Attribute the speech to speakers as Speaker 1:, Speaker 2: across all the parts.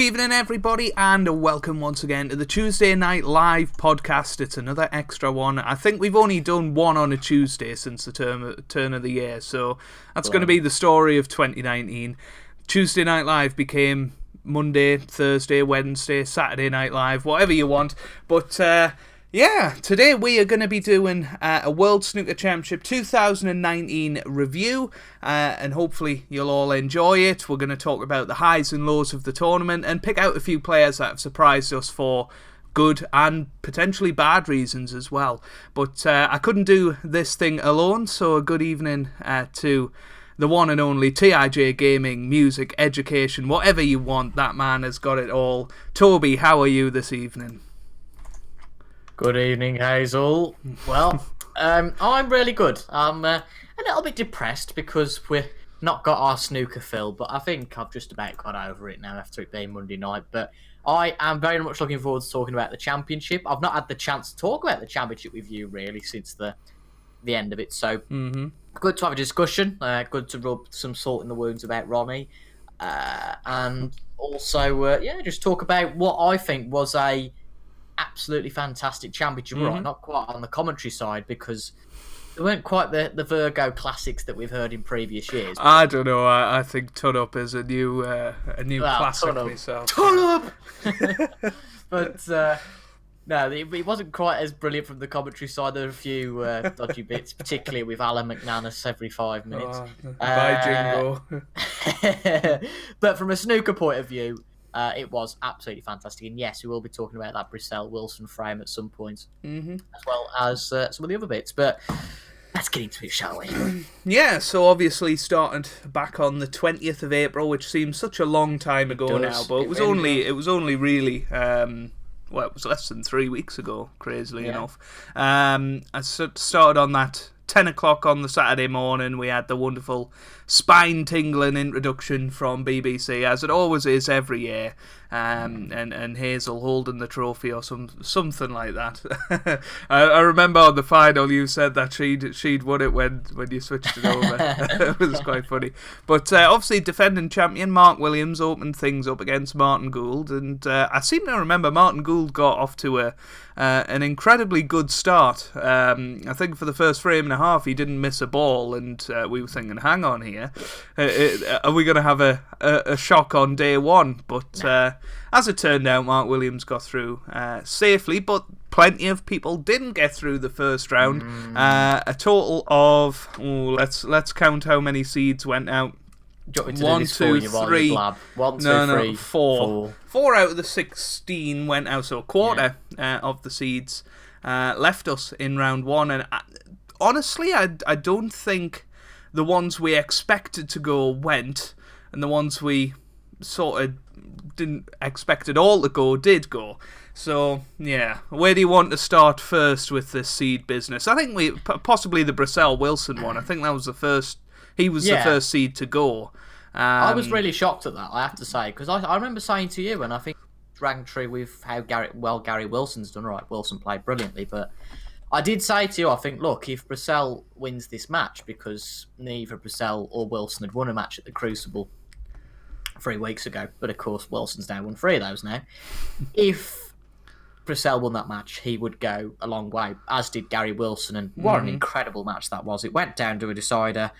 Speaker 1: Evening everybody, and welcome once again to the Tuesday Night Live podcast. It's another extra one. I think we've only done one on a Tuesday since the turn of the year, so that's going to be the story of 2019. Tuesday Night Live became Monday, Thursday, Wednesday, Saturday Night Live, whatever you want, but yeah, today we are going to be doing a World Snooker Championship 2019 review, and hopefully you'll all enjoy it. We're going to talk about the highs and lows of the tournament and pick out a few players that have surprised us for good and potentially bad reasons as well. But I couldn't do this thing alone, so a good evening to the one and only TIJ Gaming, music, education, whatever you want. That man has got it all. Toby, how are you this evening?
Speaker 2: Good evening, Hazel. Well, I'm really good. I'm a little bit depressed because we've not got our snooker fill, but I think I've just about got over it now after it being Monday night. But I am very much looking forward to talking about the championship. I've not had the chance to talk about the championship with you really since the end of it, so good to have a discussion. Good to rub some salt in the wounds about Ronnie, and also just talk about what I think was a absolutely fantastic championship. Right, not quite on the commentary side because they weren't quite the Virgo classics that we've heard in previous years.
Speaker 1: I don't know. I think Ton Up is a new classic myself.
Speaker 2: Ton Up! But no, it wasn't quite as brilliant from the commentary side. There were a few dodgy bits, particularly with Alan McManus every 5 minutes.
Speaker 1: Bye, Jingo.
Speaker 2: But from a snooker point of view, it was absolutely fantastic. And yes, we will be talking about that Brissell-Wilson frame at some point, as well as some of the other bits. But let's get into it, shall we?
Speaker 1: Yeah, so obviously started back on the 20th of April, which seems such a long time ago now, but it was only really it was less than 3 weeks ago, crazily enough. I started on that 10 o'clock on the Saturday morning. We had the wonderful spine-tingling introduction from BBC, as it always is every year, and Hazel holding the trophy or something like that. I remember on the final you said that she'd won it when you switched it over. It was quite funny. But obviously defending champion Mark Williams opened things up against Martin Gould, and I seem to remember Martin Gould got off to an incredibly good start. I think for the first frame and a half he didn't miss a ball, and we were thinking, hang on here, are we going to have a shock on day one? But as it turned out, Mark Williams got through safely, but plenty of people didn't get through the first round. A total of let's count how many seeds went out. 1, 2, 3.
Speaker 2: 1, 2, 3,
Speaker 1: 4. 4 out of the 16 went out, so a quarter of the seeds left us in round one. And honestly, I don't think the ones we expected to go went, and the ones we sort of didn't expect at all to go did go. So yeah, where do you want to start first with this seed business? I think possibly the Brissell-Wilson one. I think that was the first. He was the first seed to go.
Speaker 2: I was really shocked at that, I have to say, because I remember saying to you, and I think it rang true with how Gary Wilson's done. Right, Wilson played brilliantly, but I did say to you, I think, look, if Brissell wins this match, because neither Brissell or Wilson had won a match at the Crucible 3 weeks ago, but of course Wilson's now won 3 of those now. If Brissell won that match, he would go a long way, as did Gary Wilson, and what an incredible match that was. It went down to a decider.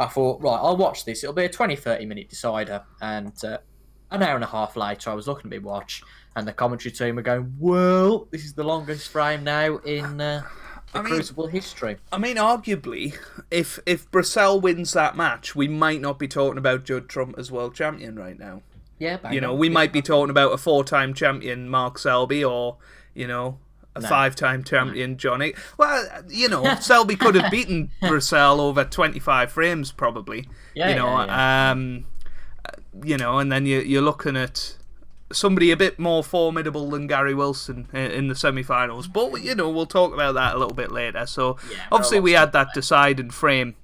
Speaker 2: I thought, right, I'll watch this. It'll be a 20-30 minute decider. And an hour and a half later, I was looking at my watch, and the commentary team were going, well, this is the longest frame now in Crucible history.
Speaker 1: I mean, arguably, if Brissell wins that match, we might not be talking about Judd Trump as world champion right now.
Speaker 2: Yeah,
Speaker 1: we might be talking about a 4-time champion Mark Selby, or, a 5-time champion Johnny. Well, Selby could have beaten Brissell over 25 frames probably. And then you're looking at somebody a bit more formidable than Gary Wilson in the semi-finals. But we'll talk about that a little bit later. So obviously we had that deciding frame,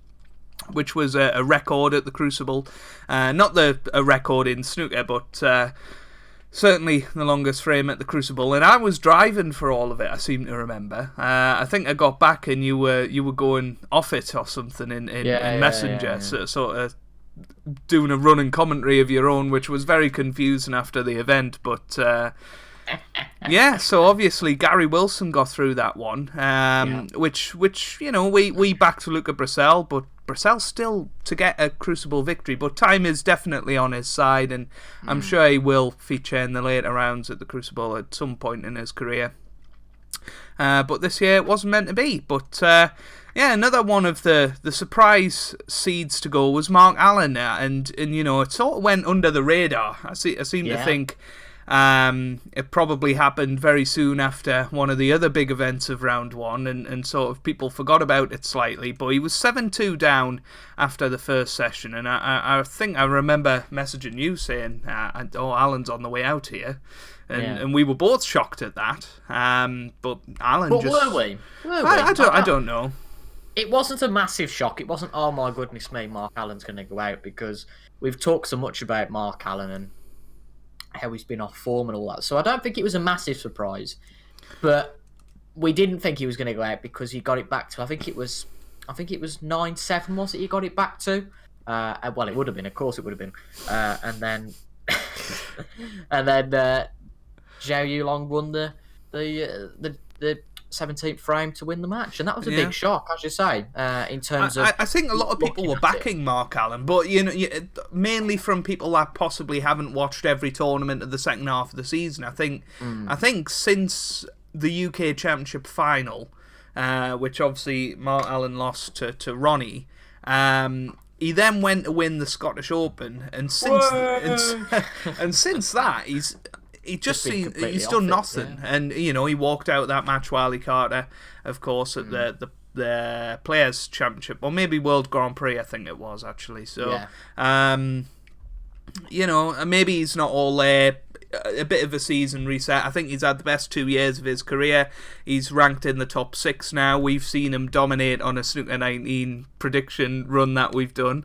Speaker 1: which was a record at the Crucible. Not a record in snooker, but certainly the longest frame at the Crucible, and I was driving for all of it, I seem to remember. I think I got back and you were going off it or something in Messenger. So, sort of doing a running commentary of your own, which was very confusing after the event. But yeah, so obviously Gary Wilson got through that one, which we backed Luca Brissell, but Brissell still to get a Crucible victory. But time is definitely on his side, and I'm sure he will feature in the later rounds at the Crucible at some point in his career. But this year it wasn't meant to be. But another one of the surprise seeds to go was Mark Allen, and it sort of went under the radar. I seem to think it probably happened very soon after one of the other big events of round one, and sort of people forgot about it slightly. But he was 7-2 down after the first session, and I think I remember messaging you saying, Allen's on the way out here. And we were both shocked at that. But Alan
Speaker 2: were we?
Speaker 1: I don't know.
Speaker 2: It wasn't a massive shock. It wasn't, oh my goodness me, Mark Allen's going to go out, because we've talked so much about Mark Allen and how he's been off form and all that. So I don't think it was a massive surprise. But we didn't think he was going to go out because he got it back to, I think it was 9-7, was it? He got it back to. Well, it would have been. Of course, it would have been. And then Zhao Yulong won the 17th frame to win the match, and that was a big shock, as you say. In terms of,
Speaker 1: I think a lot of people were backing Mark Allen, but mainly from people that possibly haven't watched every tournament of the second half of the season. I think since the UK Championship final, which obviously Mark Allen lost to Ronnie. He then went to win the Scottish Open, and since that, he's done nothing. Yeah. And he walked out that match with Ali Carter, of course, at the Players Championship, or maybe World Grand Prix, I think it was actually. So, maybe he's not all there. A bit of a season reset. I think he's had the best 2 years of his career. He's ranked in the top 6 now. We've seen him dominate on a Snooker 19 prediction run that we've done.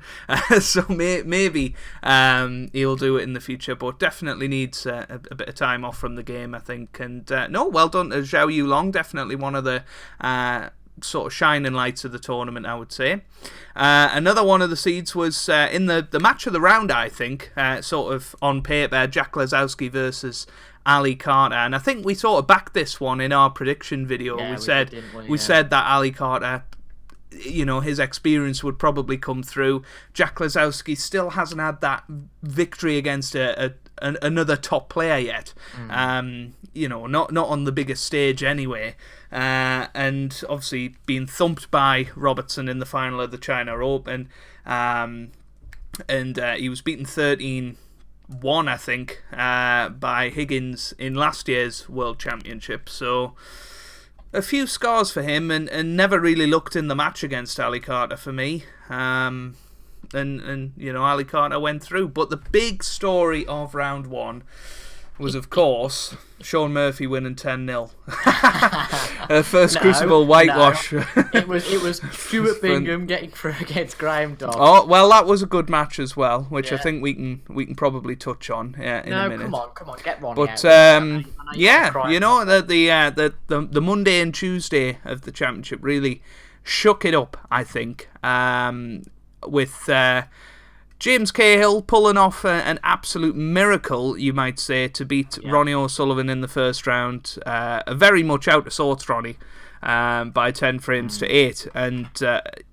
Speaker 1: So maybe he'll do it in the future, but definitely needs a bit of time off from the game, I think. And well done to Zhao Yulong. Definitely one of the sort of shining lights of the tournament, I would say. Another one of the seeds was in the match of the round, I think, sort of on paper, Jack Lazowski versus Ali Carter, and I think we sort of backed this one in our prediction video. We said that Ali Carter, his experience would probably come through. Jack Lazowski still hasn't had that victory against another top player yet. Not on the biggest stage anyway. And obviously being thumped by Robertson in the final of the China Open. And he was beaten 13-1, I think, by Higgins in last year's World Championship. So a few scars for him, and never really looked in the match against Ali Carter for me. And Ali Carter went through. But the big story of round one was, of course, Shaun Murphy winning 10-0. First Crucible whitewash.
Speaker 2: No. It was Stuart Bingham getting through against Graham Dodd.
Speaker 1: Oh, well, that was a good match as well, which I think we can probably touch on in a minute.
Speaker 2: Come on, get Ronnie
Speaker 1: but,
Speaker 2: out.
Speaker 1: the Monday and Tuesday of the championship really shook it up, I think, with James Cahill pulling off an absolute miracle, you might say, to beat Ronnie O'Sullivan in the first round. A very much out of sorts Ronnie, by 10 frames to 8. And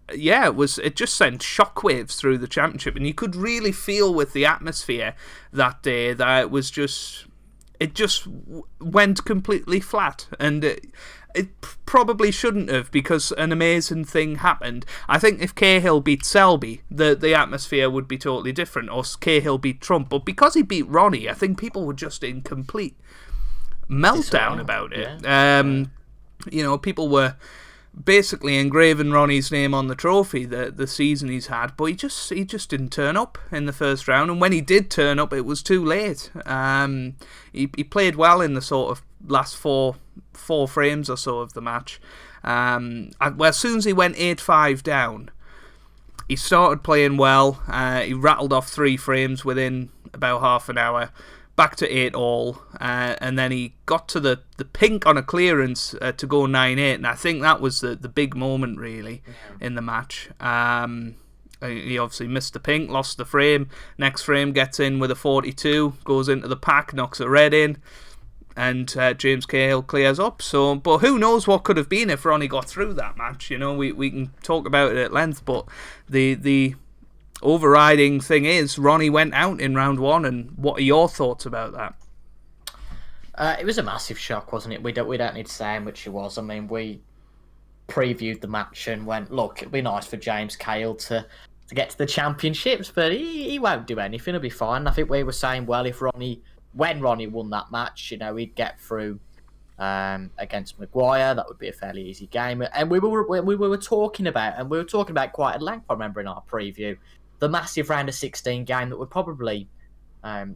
Speaker 1: it just sent shockwaves through the championship. And you could really feel with the atmosphere that day that it just went completely flat. And it probably shouldn't have, because an amazing thing happened. I think if Cahill beat Selby, the atmosphere would be totally different, or Cahill beat Trump. But because he beat Ronnie, I think people were just in complete meltdown about it. People were basically engraving Ronnie's name on the trophy, the season he's had, but he just didn't turn up in the first round, and when he did turn up, it was too late. He played well in the sort of last four frames or so of the match. As soon as he went 8-5 down, he started playing well. He rattled off 3 frames within about half an hour, back to 8-all, and then he got to the pink on a clearance to go 9-8, and I think that was the big moment really in the match. he obviously missed the pink, lost the frame. Next frame gets in with a 42, goes into the pack, knocks a red in, and James Cahill clears up. So, but who knows what could have been if Ronnie got through that match? You know, we can talk about it at length, but the overriding thing is Ronnie went out in round 1, and what are your thoughts about that?
Speaker 2: It was a massive shock, wasn't it? We don't need to say how much it was. I mean, we previewed the match and went, look, it'd be nice for James Cahill to get to the championships, but he won't do anything. He'll be fine. I think we were saying, well, when Ronnie won that match, you know, he'd get through against Maguire. That would be a fairly easy game. And we were talking about quite at length, I remember, in our preview, the massive round of 16 game that would probably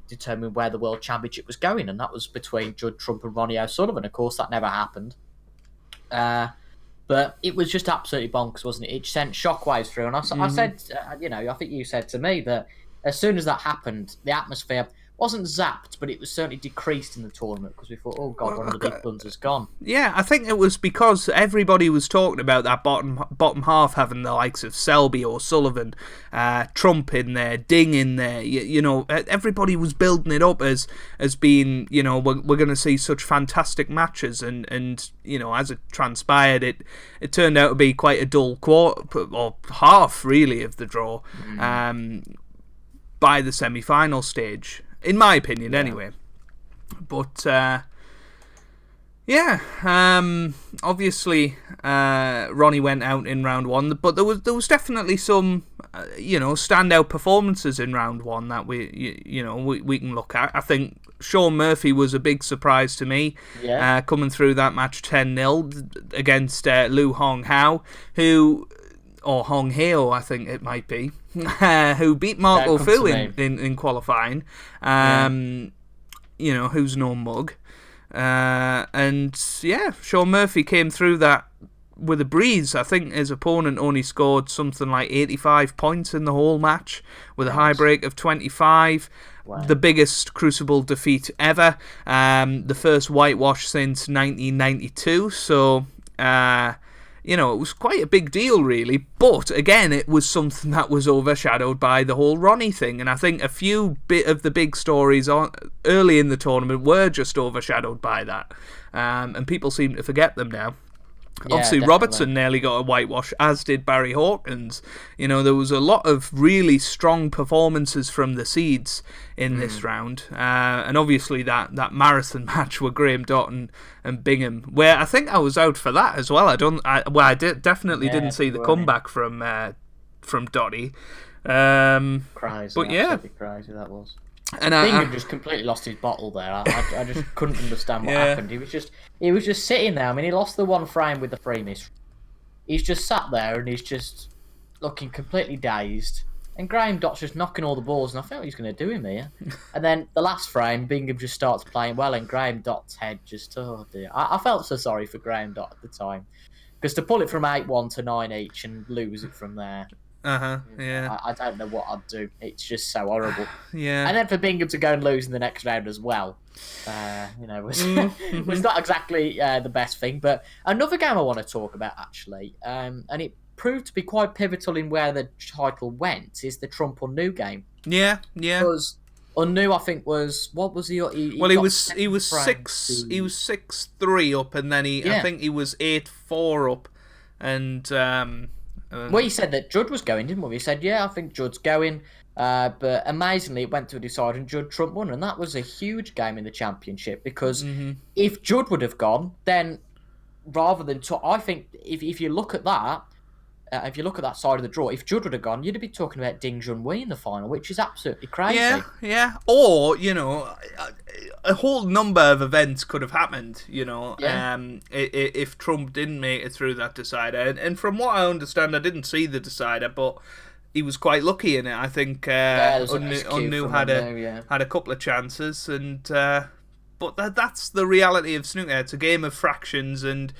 Speaker 2: determine where the World Championship was going, and that was between Judd Trump and Ronnie O'Sullivan. Of course, that never happened. But it was just absolutely bonkers, wasn't it? It sent shockwaves through. And I said, I think you said to me that as soon as that happened, the atmosphere wasn't zapped, but it was certainly decreased in the tournament because we thought, oh God, one of the big guns has gone.
Speaker 1: Yeah, I think it was because everybody was talking about that bottom half having the likes of Selby, O'Sullivan, Trump in there, Ding in there. You know, everybody was building it up as being, you know, we're going to see such fantastic matches, and you know, as it transpired, it turned out to be quite a dull quarter or half really of the draw by the semi-final stage. In my opinion, anyway. But, obviously, Ronnie went out in round 1, but there was definitely some, standout performances in round 1 that we can look at. I think Sean Murphy was a big surprise to me, coming through that match 10-0 against Liu Hong Hao, or Hong Heo, I think it might be, who beat Marco Fu in qualifying, who's no mug. Sean Murphy came through that with a breeze. I think his opponent only scored something like 85 points in the whole match, with a high break of 25. Wow. The biggest Crucible defeat ever. The first whitewash since 1992, so... it was quite a big deal, really. But, again, it was something that was overshadowed by the whole Ronnie thing. And I think a few of the big stories early in the tournament were just overshadowed by that. And people seem to forget them now. Yeah, obviously, definitely. Robertson nearly got a whitewash, as did Barry Hawkins. You know, there was a lot of really strong performances from the seeds in this round. And obviously that marathon match with Graham Dotton and Bingham, where I think I was out for that as well. I definitely didn't see the comeback from Dotty.
Speaker 2: Crazy.
Speaker 1: But yeah.
Speaker 2: Crazy that was.
Speaker 1: And
Speaker 2: Bingham just completely lost his bottle there. I just couldn't understand what happened. He was just sitting there. I mean, he lost the one frame with the free miss. He's just sat there and he's just looking completely dazed. And Graham Dott's just knocking all the balls, and I felt he was going to do him here. And then the last frame, Bingham just starts playing well, and Graham Dott's head just, oh dear. I felt so sorry for Graham Dott at the time. Because to pull it from 8-1 to 9 each and lose it from there...
Speaker 1: yeah.
Speaker 2: I don't know what I'd do. It's just so horrible.
Speaker 1: Yeah.
Speaker 2: And then for Bingham to go and lose in the next round as well, was not exactly the best thing. But another game I want to talk about, actually, and it proved to be quite pivotal in where the title went, is the Trump Unnu game.
Speaker 1: Yeah.
Speaker 2: Because Unnu, I think, was what was he? He was
Speaker 1: 6-3 up, and then I think he was 8-4 up, and.
Speaker 2: Well, he said that Judd was going, didn't we? He said, I think Judd's going. But amazingly, it went to a decider and Judd Trump won. And that was a huge game in the championship because if Judd would have gone, then rather than... I think if you look at that, side of the draw, if Judd would have gone, you'd be talking about Ding Junhui in the final, which is absolutely crazy.
Speaker 1: Yeah. Or, a whole number of events could have happened, if Trump didn't make it through that decider. And from what I understand, I didn't see the decider, but he was quite lucky in it. I think Unnu had a couple of chances, and but that's the reality of snooker. It's a game of fractions, and,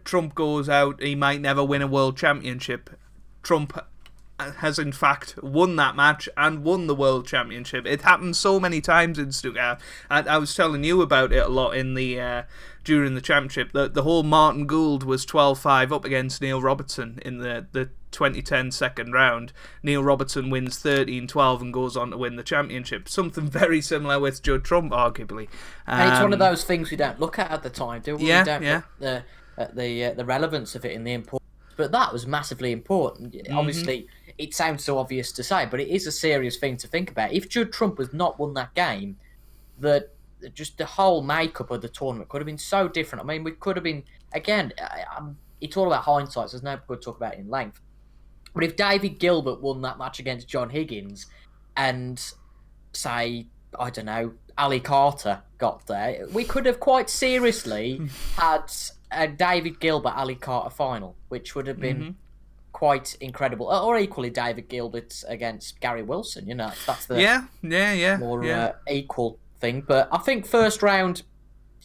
Speaker 1: Trump goes out, he might never win a world championship. Trump has in fact won that match and won the world championship. It happens so many times in snooker. I was telling you about it a lot in the during the championship. The whole Martin Gould was 12-5 up against Neil Robertson in the 2010 second round, Neil Robertson wins 13-12 and goes on to win the championship. Something very similar with Judd Trump, arguably.
Speaker 2: And it's one of those things we don't look at the time, do we?
Speaker 1: Yeah,
Speaker 2: we don't look at the relevance of it and the importance. But that was massively important. Mm-hmm. Obviously, it sounds so obvious to say, but it is a serious thing to think about. If Judd Trump has not won that game, just the whole makeup of the tournament could have been so different. I mean, we could have been, again, it's all about hindsight, so there's no good to talk about it in length. But if David Gilbert won that match against John Higgins and, say, I don't know, Ali Carter got there, we could have quite seriously had a David Gilbert-Ali Carter final, which would have been quite incredible. Or equally David Gilbert against Gary Wilson, that's the more equal thing. But I think first round,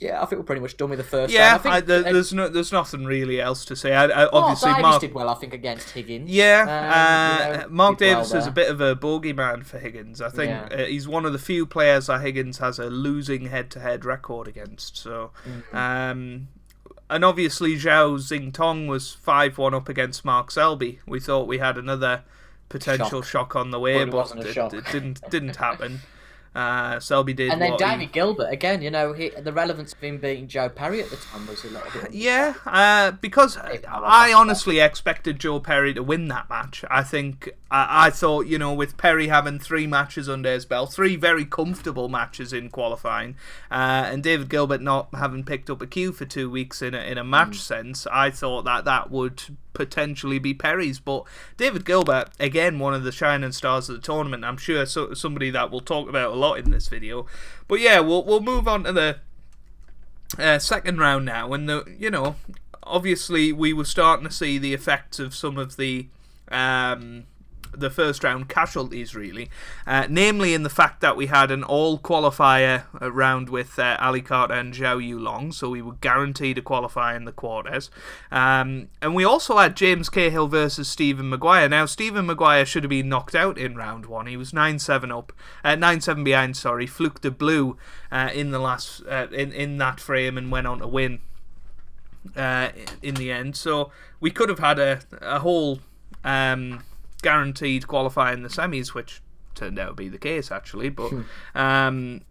Speaker 2: I think we're pretty much done with the first round. I think
Speaker 1: there's nothing really else to say. Obviously,
Speaker 2: Mark did well, I think, against Higgins.
Speaker 1: Mark Davis is a bit of a bogeyman for Higgins. I think he's one of the few players that Higgins has a losing head-to-head record against. So, and obviously Zhao Xingtong was 5-1 up against Mark Selby. We thought we had another potential shock on the way, but it didn't happen. Selby did.
Speaker 2: And then David Gilbert, again, the relevance of him beating Joe Perry at the time was a little bit...
Speaker 1: because I honestly expected Joe Perry to win that match. I think, I thought, with Perry having 3 matches under his belt, 3 very comfortable matches in qualifying, and David Gilbert not having picked up a cue for 2 weeks in a match sense, I thought that would potentially be Perry's. But David Gilbert, again, one of the shining stars of the tournament. I'm sure somebody that we'll talk about a lot in this video. But yeah, we'll move on to the second round now, and obviously we were starting to see the effects of some of the first round casualties, really, namely in the fact that we had an all qualifier round with Ali Carter and Zhao Yulong, so we were guaranteed a qualifier in the quarters, and we also had James Cahill versus Stephen Maguire. Now, Stephen Maguire should have been knocked out in round 1. He was 9-7 behind, fluked a blue in the last in that frame and went on to win in the end. So we could have had a whole guaranteed qualify in the semis, which turned out to be the case, actually. But highlight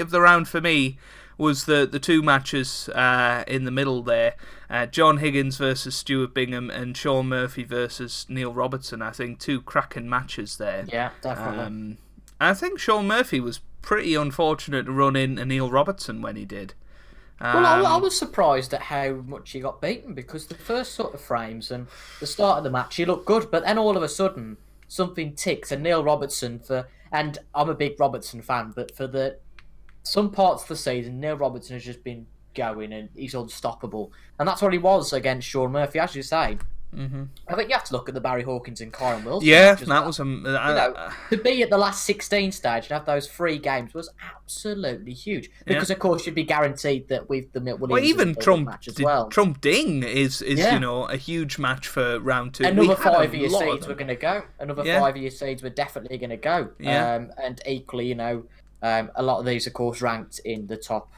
Speaker 1: of the round for me was the 2 matches in the middle there. John Higgins versus Stuart Bingham and Sean Murphy versus Neil Robertson. I think 2 cracking matches there.
Speaker 2: Yeah, definitely.
Speaker 1: I think Sean Murphy was pretty unfortunate to run into Neil Robertson when he did.
Speaker 2: I was surprised at how much he got beaten, because the first sort of frames and the start of the match, he looked good, but then all of a sudden something ticks, and Neil Robertson, and I'm a big Robertson fan, but for some parts of the season, Neil Robertson has just been going and he's unstoppable, and that's what he was against Sean Murphy, as you say. I think you have to look at the Barry Hawkins and Kyron Wilson.
Speaker 1: Yeah, that was
Speaker 2: to be at the last 16 stage and have those 3 games was absolutely huge, because of course you'd be guaranteed that with the Milt Williams
Speaker 1: even Trump
Speaker 2: match as well.
Speaker 1: Trump Ding is a huge match for round 2.
Speaker 2: Another 5-year seeds were going to go. Another 5-year seeds were definitely going to go. And equally, a lot of these, of course, ranked in the top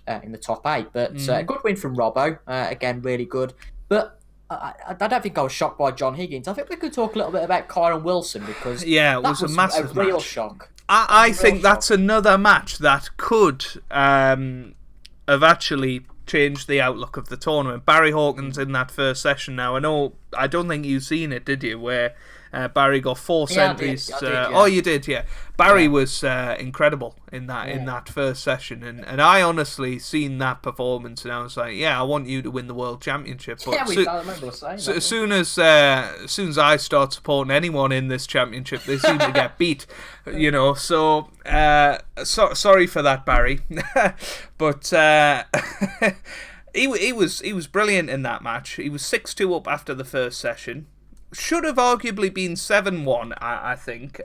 Speaker 2: 8. But a good win from Robbo. Again, really good. But I don't think I was shocked by John Higgins. I think we could talk a little bit about Kyron Wilson, because
Speaker 1: it was a massive
Speaker 2: real
Speaker 1: match.
Speaker 2: Shock.
Speaker 1: I think that's another match that could have actually changed the outlook of the tournament. Barry Hawkins in that first session. Now, I don't think you've seen it, did you? Where Barry got 4 centuries. Oh, you did, yeah. Barry was incredible in that first session, and I honestly seen that performance, and I was like, I want you to win the World Championship. But
Speaker 2: I remember us saying that.
Speaker 1: As soon as I start supporting anyone in this championship, they seem to get beat, So sorry for that, Barry, but. He was brilliant in that match. He was 6-2 up after the first session. Should have arguably been 7-1, I think.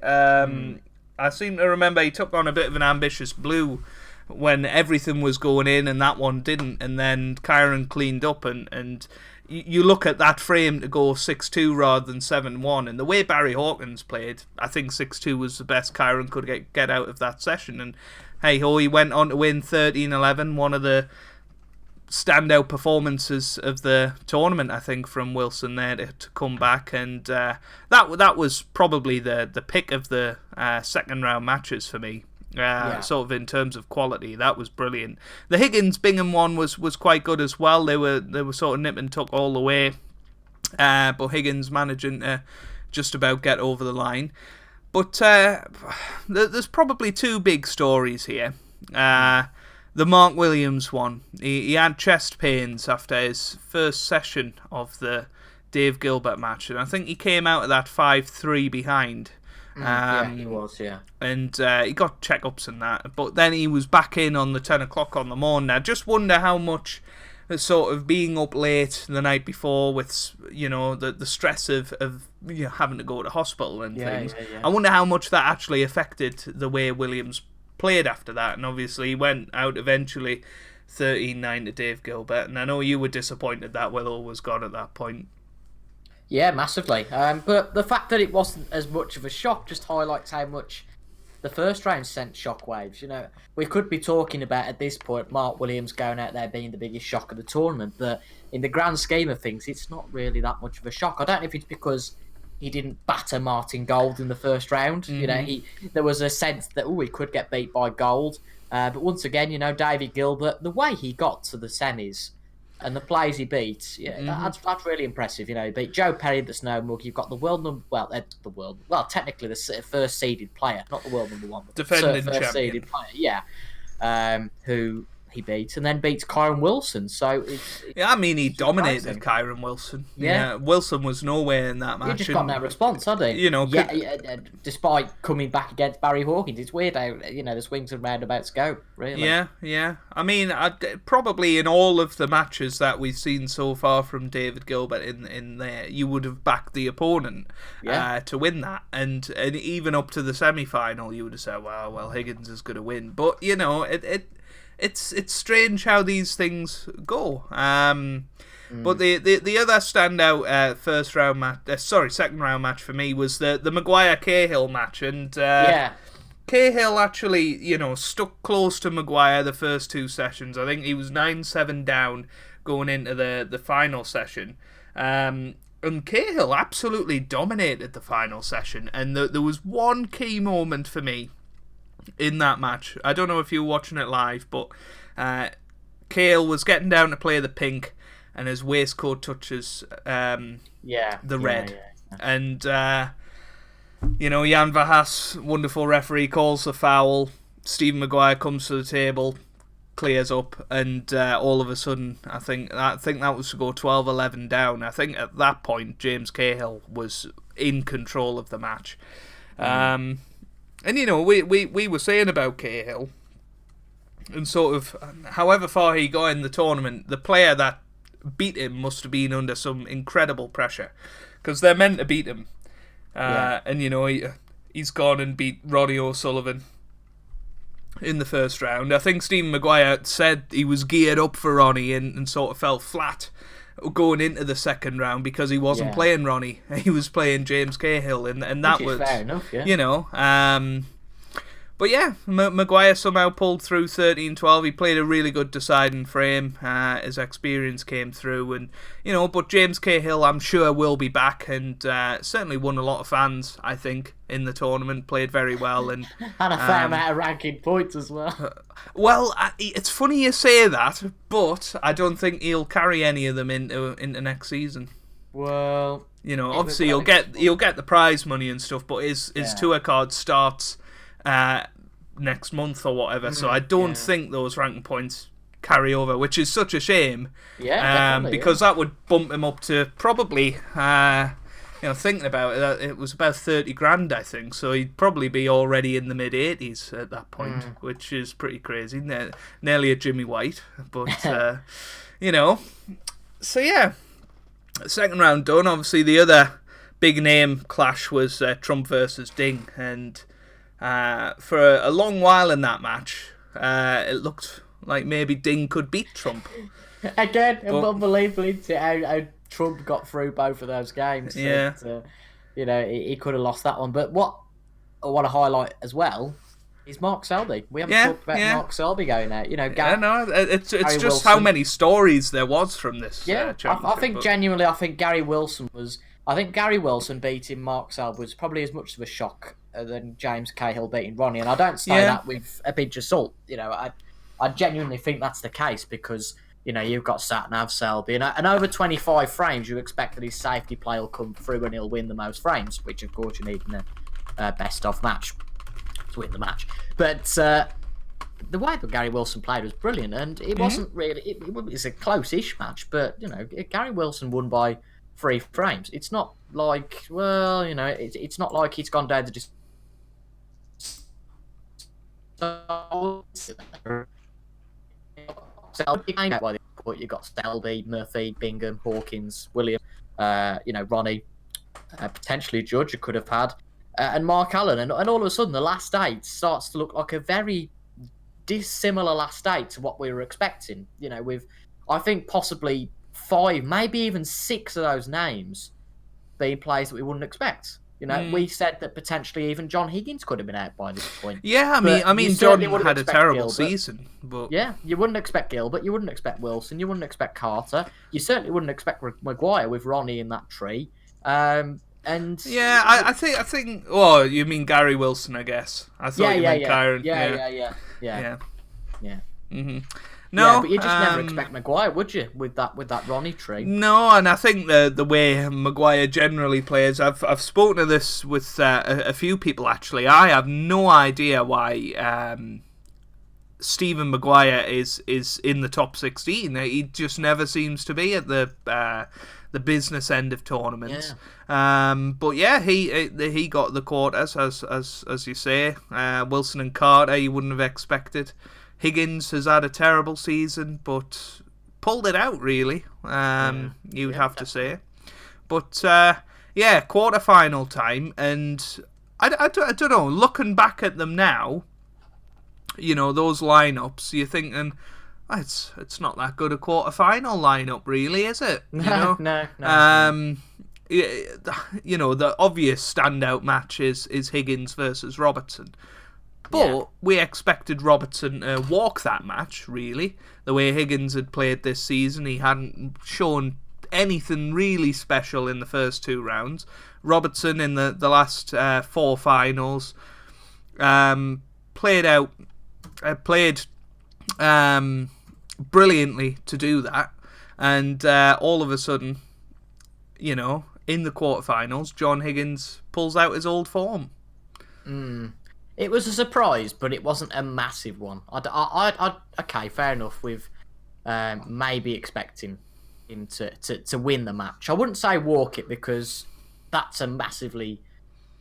Speaker 1: I seem to remember he took on a bit of an ambitious blue when everything was going in, and that one didn't. And then Kyron cleaned up, and you look at that frame to go 6-2 rather than 7-1. And the way Barry Hawkins played, I think 6-2 was the best Kyron could get out of that session. And hey ho, he went on to win 13-11, one of the standout performances of the tournament, I think, from Wilson there to come back, and that was probably the pick of the second round matches for me. Sort of in terms of quality, that was brilliant. The Higgins Bingham one was quite good as well. They were sort of nip and tuck all the way, but Higgins managing to just about get over the line. But there's probably two big stories here. The Mark Williams one. He had chest pains after his first session of the Dave Gilbert match, and I think he came out of that 5-3 behind.
Speaker 2: Yeah, he was, yeah.
Speaker 1: And he got checkups and that, but then he was back in on the 10 o'clock on the morning. I just wonder how much sort of being up late the night before with, the stress of having to go to hospital and things. Yeah. I wonder how much that actually affected the way Williams played after that. And obviously he went out eventually 13-9 to Dave Gilbert, and I know you were disappointed that Willow was gone at that point.
Speaker 2: Yeah, massively. But the fact that it wasn't as much of a shock just highlights how much the first round sent shockwaves. We could be talking about, at this point, Mark Williams going out there being the biggest shock of the tournament, but in the grand scheme of things, it's not really that much of a shock. I don't know if it's because he didn't batter Martin Gold in the first round. Mm-hmm. There was a sense that, he could get beat by Gold. But once again, David Gilbert, the way he got to the semis, and the players he beat, that's really impressive. He beat Joe Perry, that's no mug. You've got technically the first seeded player, not the world number one, but
Speaker 1: defending
Speaker 2: the first
Speaker 1: champion.
Speaker 2: Seeded player, who he beats, and then beats Kyron Wilson. So
Speaker 1: he dominated Kyron Wilson. Yeah, Wilson was nowhere in that match.
Speaker 2: He just got no response, had he? Despite coming back against Barry Hawkins, it's weird how the swings and roundabouts go. Really.
Speaker 1: Yeah. Probably in all of the matches that we've seen so far from David Gilbert in there, you would have backed the opponent to win that, and even up to the semi-final, you would have said, well, Higgins is going to win. But It's strange how these things go. But the other standout second round match for me was the Maguire Cahill match, and Cahill actually stuck close to Maguire the first two sessions. I think he was 9-7 down going into the final session. And Cahill absolutely dominated the final session, and there was one key moment for me in that match. I don't know if you were watching it live, but Cahill was getting down to play the pink, and his waistcoat touches the red. Yeah. And Jan Verhaas, wonderful referee, calls the foul. Stephen Maguire comes to the table, clears up, and all of a sudden, I think that was to go 12-11 down. I think at that point, James Cahill was in control of the match. And we were saying about Cahill, and sort of however far he got in the tournament, the player that beat him must have been under some incredible pressure, because they're meant to beat him. And he's gone and beat Ronnie O'Sullivan in the first round. I think Stephen Maguire said he was geared up for Ronnie and sort of fell flat going into the second round because he wasn't playing Ronnie. He was playing James Cahill, and that was
Speaker 2: fair enough,
Speaker 1: But Maguire somehow pulled through 13-12. He played a really good deciding frame. His experience came through, and but James Cahill, I'm sure, will be back, and certainly won a lot of fans, I think, in the tournament. Played very well, and
Speaker 2: a fair amount of ranking points as well.
Speaker 1: It's funny you say that, but I don't think he'll carry any of them into next season.
Speaker 2: Well,
Speaker 1: obviously he'll get the prize money and stuff, but his tour card starts next month or whatever, so I don't think those ranking points carry over, which is such a shame. Because that would bump him up to probably thinking about it, it was about 30 grand, I think, so he'd probably be already in the mid-80s at that point, which is pretty crazy. Nearly a Jimmy White, but so second round done. Obviously the other big name clash was Trump versus Ding, and for a long while in that match, it looked like maybe Ding could beat Trump.
Speaker 2: Again, unbelievably, how Trump got through both of those games.
Speaker 1: Yeah.
Speaker 2: He could have lost that one. But what I want to highlight as well Is Mark Selby. We haven't talked about Mark Selby going out. You know,
Speaker 1: it's just
Speaker 2: Wilson.
Speaker 1: how many stories there was from this. Championship.
Speaker 2: I think genuinely, I think Gary Wilson beating Mark Selby was probably as much of a shock than James Cahill beating Ronnie, and I don't say that with a pinch of salt. You know, I genuinely think that's the case because you know you've got Sat-Nav, Selby, and over 25 frames, you expect that his safety play will come through and he'll win the most frames, which of course you need in a best-of match to win the match. But the way that Gary Wilson played was brilliant, and it wasn't really. It was a close-ish match, but you know, Gary Wilson won by 3 frames. It's not like, well, you know, it's not like he's gone down to just. You got Selby, Murphy, Bingham, Hawkins, William, you know, Ronnie, potentially Judge you could have had, and Mark Allen, and all of a sudden the last 8 starts to look like a very dissimilar last 8 to what we were expecting. You know, with I think possibly 5, maybe even 6 of those names being players that we wouldn't expect. You know, we said that potentially even John Higgins could have been out by this point.
Speaker 1: Yeah, I mean, John had a terrible season, but
Speaker 2: yeah, you wouldn't expect Gilbert, you wouldn't expect Wilson, you wouldn't expect Carter, you certainly wouldn't expect Maguire with Ronnie in that tree. And
Speaker 1: yeah, I think. Oh, you mean Gary Wilson? I guess. I thought you meant Kyron.
Speaker 2: Yeah.
Speaker 1: Mm-hmm. No,
Speaker 2: but you just never expect Maguire, would you, with that Ronnie tree?
Speaker 1: No, and I think the way Maguire generally plays, I've spoken to this with a few people actually. I have no idea why Stephen Maguire is in the top 16. He just never seems to be at the business end of tournaments. But yeah, he got the quarters as you say. Wilson and Carter, you wouldn't have expected. Higgins has had a terrible season, but pulled it out, really, you'd have to say. But, quarter-final time, and I don't know, looking back at them now, you know, those lineups, you're thinking, it's not that good a quarter-final lineup, really, is it? You know?
Speaker 2: No.
Speaker 1: You know, the obvious standout match is Higgins versus Robertson. But we expected Robertson to walk that match, really. The way Higgins had played this season, he hadn't shown anything really special in the first 2 rounds. Robertson in the last 4 finals played brilliantly to do that. And all of a sudden, you know, in the quarterfinals, John Higgins pulls out his old form.
Speaker 2: It was a surprise, but it wasn't a massive one. Okay, fair enough. With maybe expecting him to win the match. I wouldn't say walk it because that's a massively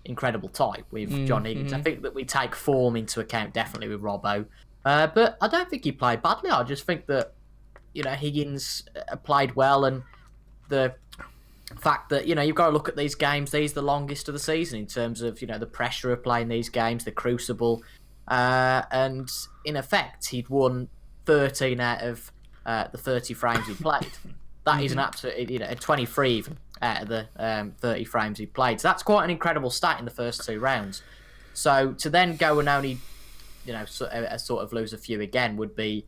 Speaker 2: incredible tie with John Higgins. I think that we take form into account definitely with Robbo, but I don't think he played badly. I just think that you know Higgins played well, and the fact that, you know, you've got to look at these games. These are the longest of the season in terms of, you know, the pressure of playing these games, the Crucible. And in effect, he'd won 13 out of the 30 frames he played. That is an absolute, you know, a 23 even out of the 30 frames he played. So that's quite an incredible stat in the first 2 rounds. So to then go and only, you know, sort of lose a few again would be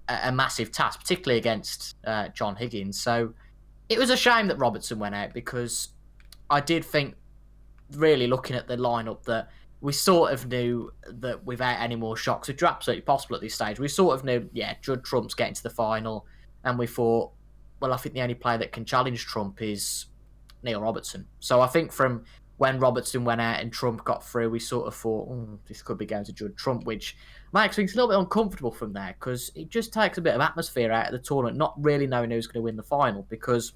Speaker 2: a massive task, particularly against John Higgins. So it was a shame that Robertson went out because I did think, really looking at the lineup, that we sort of knew that without any more shocks, which are absolutely possible at this stage, we sort of knew, Judd Trump's getting to the final, and we thought, well, I think the only player that can challenge Trump is Neil Robertson. So I think from when Robertson went out and Trump got through, we sort of thought, this could be going to Judd Trump, which makes things a little bit uncomfortable from there because it just takes a bit of atmosphere out of the tournament, not really knowing who's going to win the final because,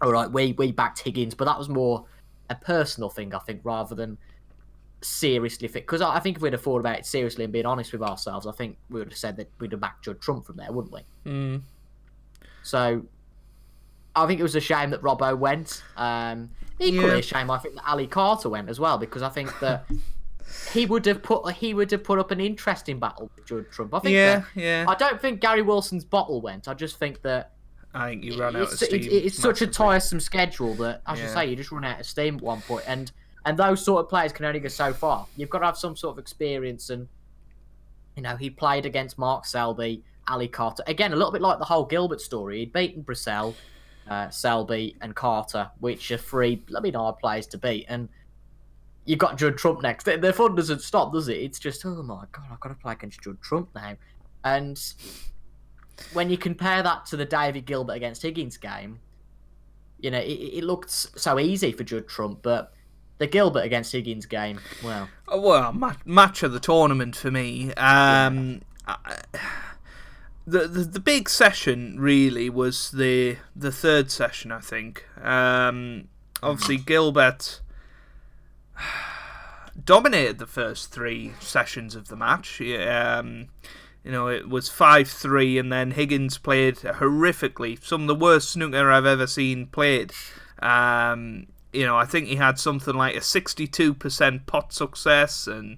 Speaker 2: all right, we backed Higgins, but that was more a personal thing, I think, rather than seriously fit. Because I think if we'd have thought about it seriously and being honest with ourselves, I think we would have said that we'd have backed Judd Trump from there, wouldn't we? So I think it was a shame that Robbo went. Equally a shame, I think, that Ali Carter went as well, because I think that he would have put up an interesting battle with Judd Trump. I think I don't think Gary Wilson's bottle went. I just think that
Speaker 1: I think you ran out of steam.
Speaker 2: It's such a tiresome schedule that, as you say, you just run out of steam at one point. And those sort of players can only go so far. You've got to have some sort of experience and He played against Mark Selby, Ali Carter. Again, a little bit like the whole Gilbert story. He'd beaten Brissell, Selby, and Carter, which are three bloody hard players to beat. And you've got Judd Trump next. The fun doesn't stop, does it? It's just, oh my God, I've got to play against Judd Trump now. And when you compare that to the David Gilbert against Higgins game, it looked so easy for Judd Trump, but the Gilbert against Higgins game, well...
Speaker 1: match of the tournament for me. The big session, really, was the third session, I think. Obviously, Gilbert dominated the first three sessions of the match. It was 5-3, and then Higgins played horrifically. Some of the worst snooker I've ever seen played. I think he had something like a 62% pot success, and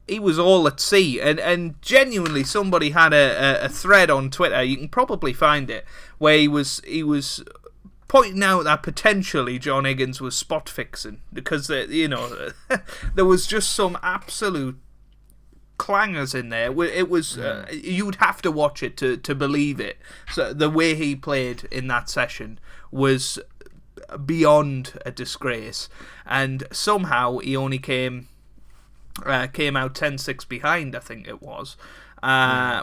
Speaker 1: he was all at sea. And genuinely, somebody had a thread on Twitter, you can probably find it, where he was pointing out that potentially John Higgins was spot fixing, because there was just some absolute clangers in there. It was you'd have to watch it to believe it. So the way he played in that session was beyond a disgrace, and somehow he only came out 10-6 behind, I think it was,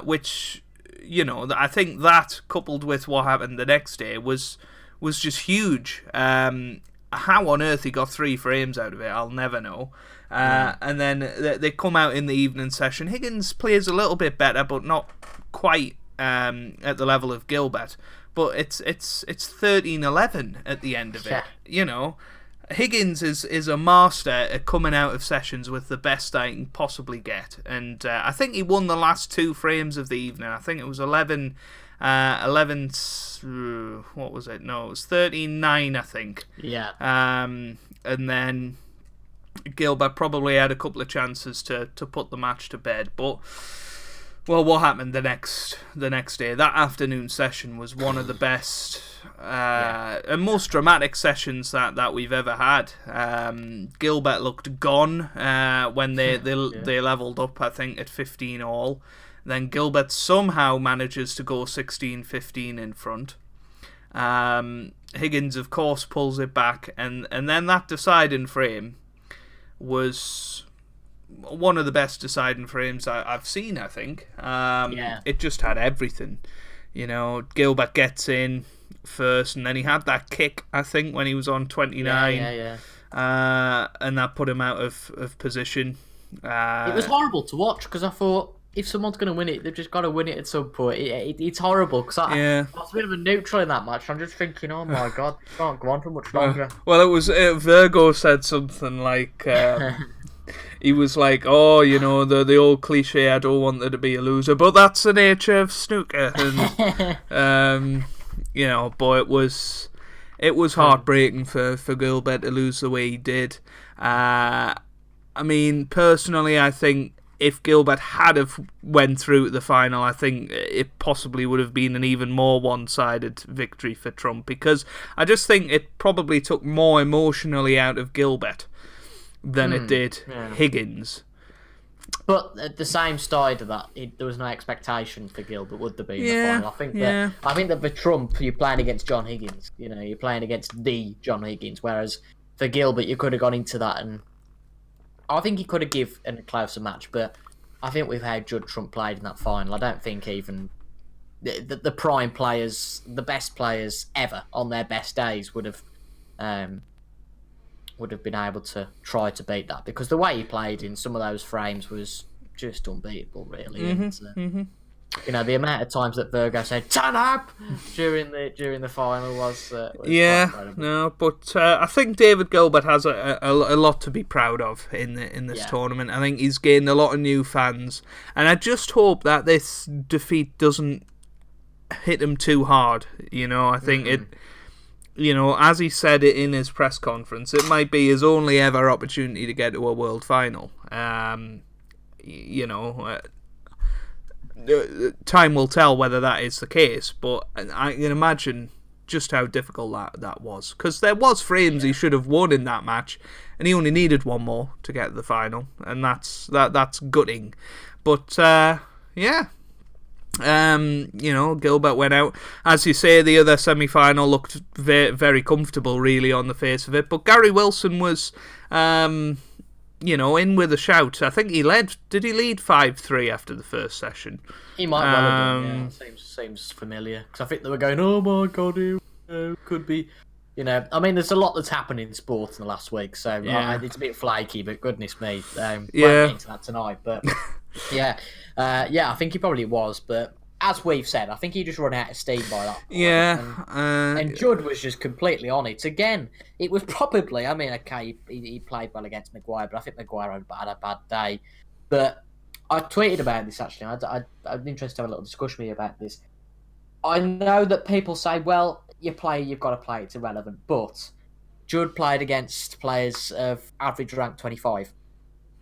Speaker 1: which I think that, coupled with what happened the next day, was just huge. How on earth he got 3 frames out of it, I'll never know. And then they come out in the evening session. Higgins plays a little bit better, but not quite at the level of Gilbert. But it's 13-11 at the end of it. Higgins is a master at coming out of sessions with the best I can possibly get. And I think he won the last 2 frames of the evening. I think it was 11... what was it? No, it was 13-9, I think.
Speaker 2: Yeah.
Speaker 1: And then Gilbert probably had a couple of chances to put the match to bed, but what happened the next day? That afternoon session was one of the best and most dramatic sessions that we've ever had. Gilbert looked gone when they leveled up, I think, at 15 all. Then Gilbert somehow manages to go 16-15 in front. Higgins, of course, pulls it back, and then that deciding frame was one of the best deciding frames I've seen, I think. It just had everything. Gilbert gets in first, and then he had that kick, I think, when he was on 29. And that put him out of position.
Speaker 2: It was horrible to watch, because I thought, if someone's going to win it, they've just got to win it at some point. It's horrible, because I was a bit of a neutral in that match. I'm just thinking, oh my God, it can't go on for much longer.
Speaker 1: Well, it was Virgo said something like, he was like, the old cliche, I don't want there to be a loser, but that's the nature of snooker. And, but it was heartbreaking for Gilbert to lose the way he did. I mean, personally, I think if Gilbert had have went through to the final, I think it possibly would have been an even more one-sided victory for Trump, because I just think it probably took more emotionally out of Gilbert than it did Higgins.
Speaker 2: But at the same side of that, there was no expectation for Gilbert, would there be, in the final? I think that for Trump, you're playing against John Higgins. You're playing against the John Higgins, whereas for Gilbert, you could have gone into that, and I think he could have given a closer match, but I think with how Judd Trump played in that final, I don't think even the prime players, the best players ever on their best days would have been able to try to beat that, because the way he played in some of those frames was just unbeatable, really. And, the amount of times that Virgo said "turn up" during the final was
Speaker 1: no, but I think David Gilbert has a lot to be proud of in this tournament. I think he's gained a lot of new fans, and I just hope that this defeat doesn't hit him too hard. I think it. As he said it in his press conference, it might be his only ever opportunity to get to a world final. Time will tell whether that is the case, but I can imagine just how difficult that was. Because there was frames he should have won in that match, and he only needed one more to get to the final, and that's gutting. But yeah. Gilbert went out. As you say, the other semi-final looked very, very comfortable, really, on the face of it. But Gary Wilson was, in with a shout. I think he led. Did he lead 5-3 after the first session?
Speaker 2: He might well have done. Yeah, seems familiar. Because I think they were going, "Oh my god, could be." I mean, there's a lot that's happened in sport in the last week, so it's a bit flaky. But goodness me, won't get into that tonight. But yeah, I think he probably was. But as we've said, I think he just run out of steam by that point.
Speaker 1: Yeah,
Speaker 2: and Judd was just completely on it. Again, it was probably. I mean, okay, he played well against Maguire, but I think Maguire had a bad day. But I tweeted about this actually. I'm interested to have a little discussion with you about this. I know that people say, well, you've got to play, it's irrelevant. But Judd played against players of average rank 25.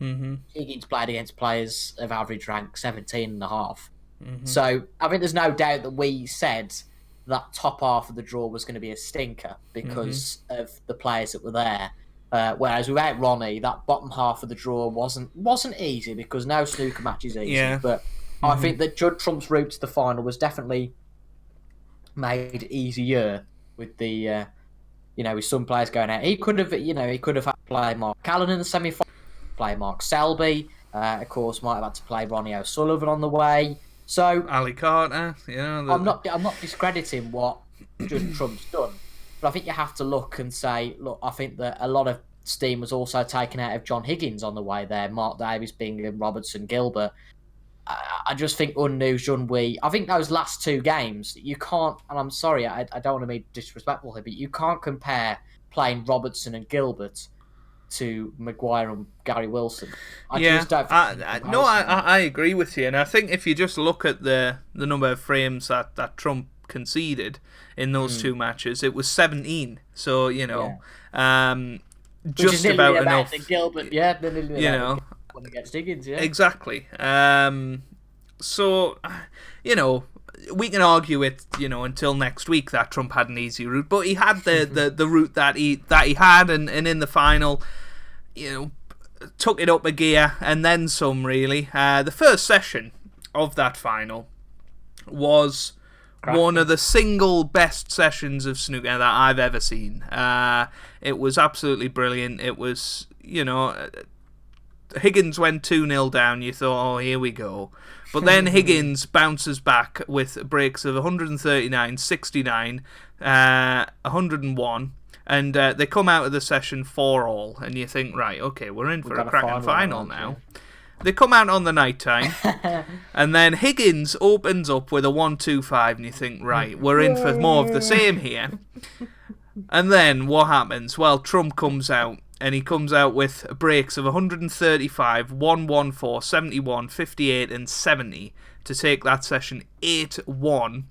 Speaker 1: Mm-hmm.
Speaker 2: Higgins played against players of average rank 17.5. Mm-hmm. So I think there's no doubt that we said that top half of the draw was going to be a stinker because of the players that were there. Whereas without Ronnie, that bottom half of the draw wasn't easy because no snooker match is easy. Yeah. But I think that Judd Trump's route to the final was definitely made easier with the with some players going out. He could have had to play Mark Callan in the semi-final, play Mark Selby, of course might have had to play Ronnie O'Sullivan on the way. So
Speaker 1: Ali Carter,
Speaker 2: I'm not discrediting what Judd Trump's done, but I think you have to look, I think that a lot of steam was also taken out of John Higgins on the way there, Mark Davies, Bingham, Robertson, Gilbert. I just think Unnu, Junwei, I think those last two games, you can't, and I'm sorry, I don't want to be disrespectful here, but you can't compare playing Robertson and Gilbert to Maguire and Gary Wilson. I
Speaker 1: agree with you, and I think if you just look at the number of frames that Trump conceded in those two matches, it was 17. So, just about enough.
Speaker 2: Gilbert, when against Higgins, yeah.
Speaker 1: Exactly. So, we can argue it, until next week that Trump had an easy route, but he had the route that he had, and in the final, took it up a gear and then some. Really, the first session of that final was one of the single best sessions of snooker that I've ever seen. It was absolutely brilliant. It was, Higgins went 2-0 down, you thought, oh, here we go. But then Higgins bounces back with breaks of 139, 69, 101, and they come out of the session 4-all, and you think, right, okay, we're in for a cracking final now. They come out on the night time, and then Higgins opens up with a 1-2-5, and you think, right, we're in for more of the same here. And then what happens? Well, Trump comes out, and he comes out with breaks of 135, 114, 71, 58, and 70 to take that session 8-1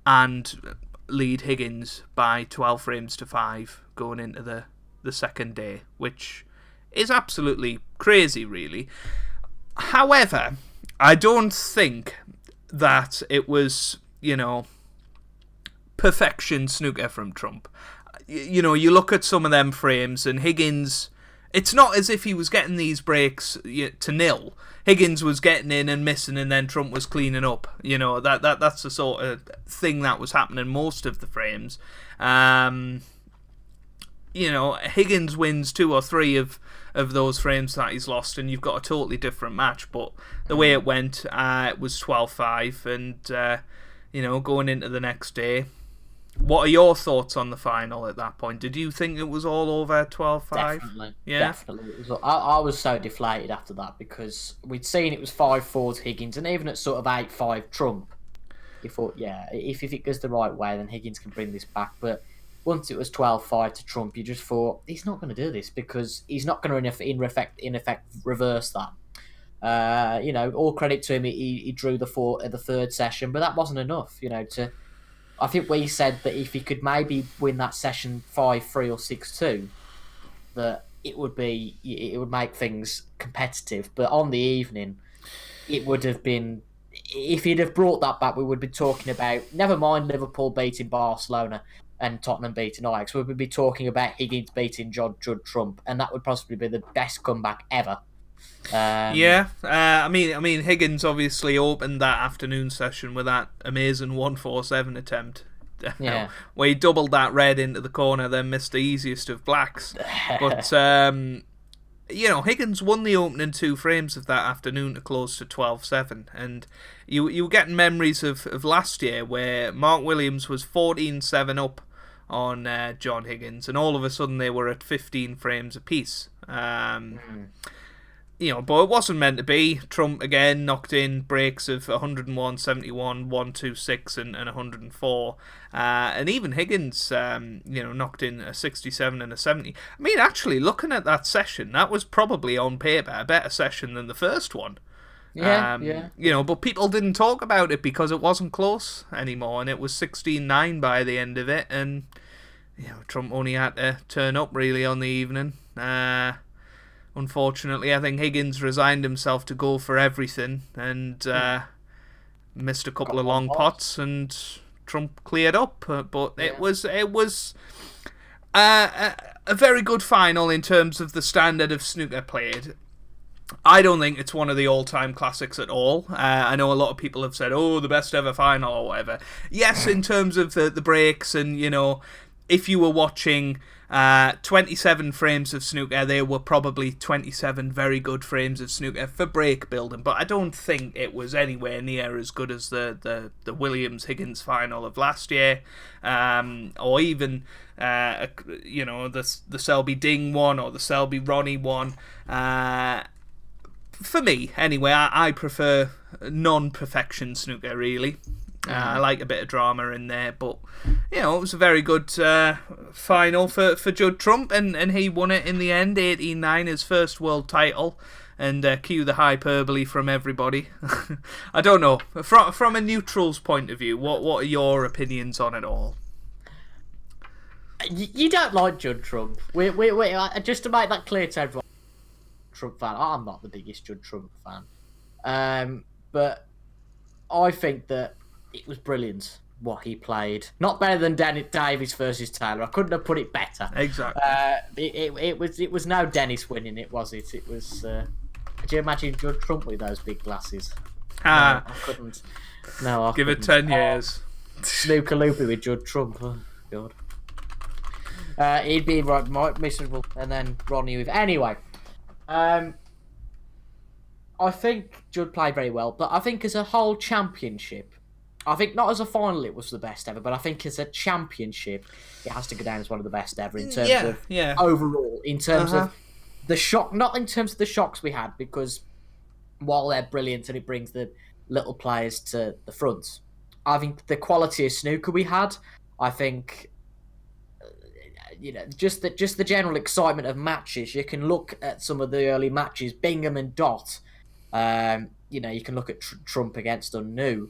Speaker 1: and lead Higgins by 12 frames to 5 going into the second day, which is absolutely crazy, really. However, I don't think that it was, perfection snooker from Trump. You look at some of them frames, and Higgins, it's not as if he was getting these breaks to nil. Higgins was getting in and missing, and then Trump was cleaning up. That's the sort of thing that was happening most of the frames. Higgins wins 2 or 3 of those frames that he's lost, and you've got a totally different match. But the way it went, it was 12-5, and going into the next day. What are your thoughts on the final at that point? Did you think it was all over 12-5?
Speaker 2: Definitely. I was so deflated after that because we'd seen it was 5-4 to Higgins, and even at sort of 8-5 Trump, you thought, if it goes the right way, then Higgins can bring this back. But once it was 12-5 to Trump, you just thought, he's not going to do this because he's not going to, in effect, reverse that. All credit to him, he drew the third session, but that wasn't enough, I think we said that if he could maybe win that session 5-3 or 6-2, that it would make things competitive. But on the evening, it would have been if he'd have brought that back, we would be talking about, never mind Liverpool beating Barcelona and Tottenham beating Ajax, we would be talking about Higgins beating Judd Trump, and that would possibly be the best comeback ever.
Speaker 1: I mean, Higgins obviously opened that afternoon session with that amazing 147 attempt.
Speaker 2: Yeah.
Speaker 1: Where he doubled that red into the corner, then missed the easiest of blacks. But Higgins won the opening 2 frames of that afternoon to close to 12-7, and you were getting memories of last year where Mark Williams was 14-7 up on John Higgins, and all of a sudden they were at 15 frames apiece. But it wasn't meant to be. Trump again knocked in breaks of 101, 71, 126 and 104. And even Higgins, knocked in a 67 and a 70. I mean, actually, looking at that session, that was probably on paper a better session than the first one.
Speaker 2: Yeah.
Speaker 1: But people didn't talk about it because it wasn't close anymore, and it was 16-9 by the end of it, and Trump only had to turn up really on the evening. Unfortunately, I think Higgins resigned himself to go for everything and missed a couple of long pots, and Trump cleared up. But it was a very good final in terms of the standard of snooker played. I don't think it's one of the all-time classics at all. I know a lot of people have said, the best ever final or whatever. Yes, in terms of the breaks and, if you were watching 27 frames of snooker, there were probably 27 very good frames of snooker for break building, but I don't think it was anywhere near as good as the Williams-Higgins final of last year, or even the Selby Ding one or the Selby Ronnie one. For me, anyway, I prefer non-perfection snooker, really. I like a bit of drama in there, but it was a very good final for Judd Trump, and he won it in the end, 18-9, his first world title, and cue the hyperbole from everybody. I don't know, from a neutral's point of view, what are your opinions on it all?
Speaker 2: You don't like Judd Trump. We just to make that clear to everyone, Trump fan. I'm not the biggest Judd Trump fan, but I think that it was brilliant what he played. Not better than Davis versus Taylor. I couldn't have put it better.
Speaker 1: Exactly.
Speaker 2: It was no Dennis winning it, was it? It was. Could you imagine Judd Trump with those big glasses? No, I couldn't. No, I
Speaker 1: Give
Speaker 2: couldn't.
Speaker 1: it 10 years.
Speaker 2: Snooker loopy with Judd Trump. Oh, God. He'd be miserable, and then Ronnie with. Anyway, I think Judd played very well, but I think as a whole championship, I think not as a final it was the best ever, but I think as a championship it has to go down as one of the best ever in terms of overall, in terms of the shock, not in terms of the shocks we had, because while they're brilliant and it brings the little players to the front, I think the quality of snooker we had, I think, just the general excitement of matches. You can look at some of the early matches, Bingham and Dot. You can look at Trump against Unnu.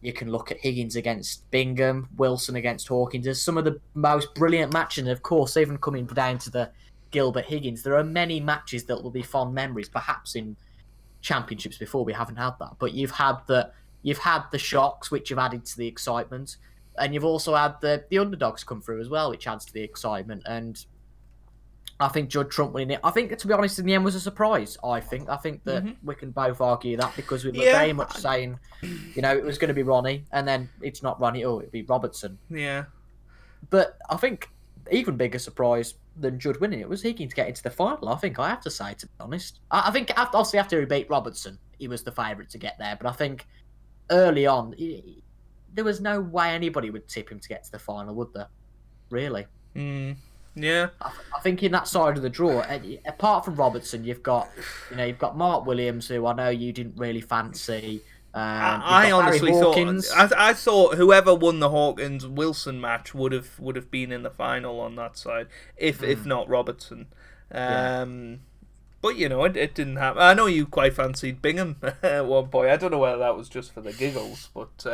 Speaker 2: You can look at Higgins against Bingham, Wilson against Hawkins. There's some of the most brilliant matches, and of course, even coming down to the Gilbert Higgins, there are many matches that will be fond memories. Perhaps in championships before we haven't had that, but you've had the shocks, which have added to the excitement, and you've also had the underdogs come through as well, which adds to the excitement. And I think Judd Trump winning it, I think, to be honest, in the end was a surprise. I think that we can both argue that, because we were very much saying, it was going to be Ronnie, and then it's not Ronnie, it'd be Robertson.
Speaker 1: Yeah.
Speaker 2: But I think even bigger surprise than Judd winning it was Higgins getting to the final, I think, I have to say, to be honest. I think, obviously, after he beat Robertson, he was the favourite to get there, but I think early on, there was no way anybody would tip him to get to the final, would there? Really?
Speaker 1: Yeah,
Speaker 2: I think in that side of the draw, apart from Robertson, you've got Mark Williams, who I know you didn't really fancy.
Speaker 1: I honestly thought whoever won the Hawkins Wilson match would have been in the final on that side, if not Robertson. But it didn't happen. I know you quite fancied Bingham at one point. I don't know whether that was just for the giggles, but